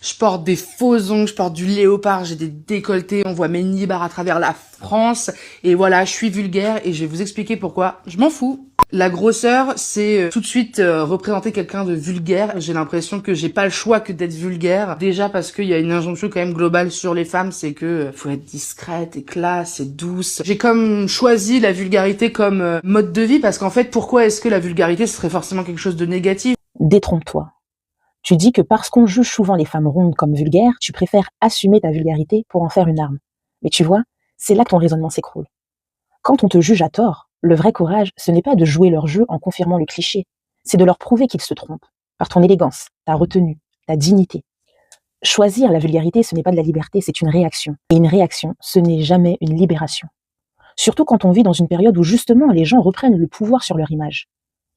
Je porte des faux ongles, je porte du léopard, j'ai des décolletés, on voit mes nibards à travers la France. Et voilà, je suis vulgaire et je vais vous expliquer pourquoi. Je m'en fous. La grosseur, c'est tout de suite représenter quelqu'un de vulgaire. J'ai l'impression que j'ai pas le choix que d'être vulgaire. Déjà parce qu'il y a une injonction quand même globale sur les femmes, c'est que faut être discrète et classe et douce. J'ai comme choisi la vulgarité comme mode de vie parce qu'en fait, pourquoi est-ce que la vulgarité ce serait forcément quelque chose de négatif? Détrompe-toi. Tu dis que parce qu'on juge souvent les femmes rondes comme vulgaires, tu préfères assumer ta vulgarité pour en faire une arme. Mais tu vois, c'est là que ton raisonnement s'écroule. Quand on te juge à tort, le vrai courage, ce n'est pas de jouer leur jeu en confirmant le cliché, c'est de leur prouver qu'ils se trompent, par ton élégance, ta retenue, ta dignité. Choisir la vulgarité, ce n'est pas de la liberté, c'est une réaction. Et une réaction, ce n'est jamais une libération. Surtout quand on vit dans une période où justement les gens reprennent le pouvoir sur leur image.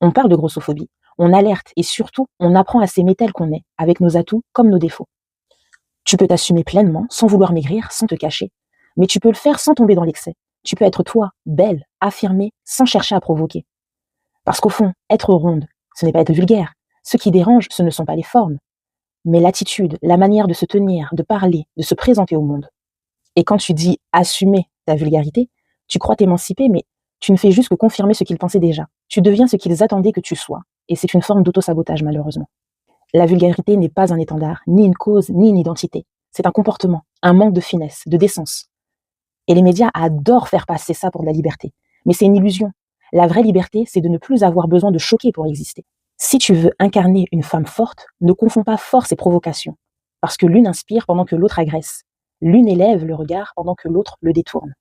On parle de grossophobie, on alerte et surtout, on apprend à s'aimer tel qu'on est, avec nos atouts comme nos défauts. Tu peux t'assumer pleinement, sans vouloir maigrir, sans te cacher, mais tu peux le faire sans tomber dans l'excès. Tu peux être toi, belle, affirmée, sans chercher à provoquer. Parce qu'au fond, être ronde, ce n'est pas être vulgaire. Ce qui dérange, ce ne sont pas les formes, mais l'attitude, la manière de se tenir, de parler, de se présenter au monde. Et quand tu dis assumer ta vulgarité, tu crois t'émanciper, mais tu ne fais juste que confirmer ce qu'ils pensaient déjà. Tu deviens ce qu'ils attendaient que tu sois. Et c'est une forme d'auto-sabotage, malheureusement. La vulgarité n'est pas un étendard, ni une cause, ni une identité. C'est un comportement, un manque de finesse, de décence. Et les médias adorent faire passer ça pour de la liberté. Mais c'est une illusion. La vraie liberté, c'est de ne plus avoir besoin de choquer pour exister. Si tu veux incarner une femme forte, ne confonds pas force et provocation. Parce que l'une inspire pendant que l'autre agresse. L'une élève le regard pendant que l'autre le détourne.